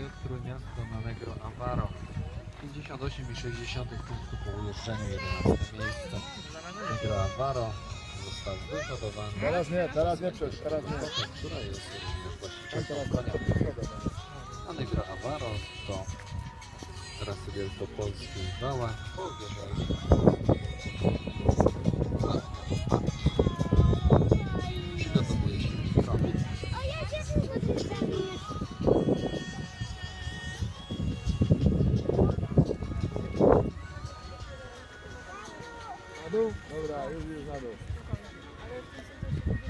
od Trójmiasta na Negro Avaro. 58,6 punktu po ujeżdżeniu, 11 miejsce. Negro Avaro został wyhodowany. Teraz nie przecież, teraz nie. Która jest również właścicielką konia. A Negro Avaro to trasy wielkopolskiej Wała.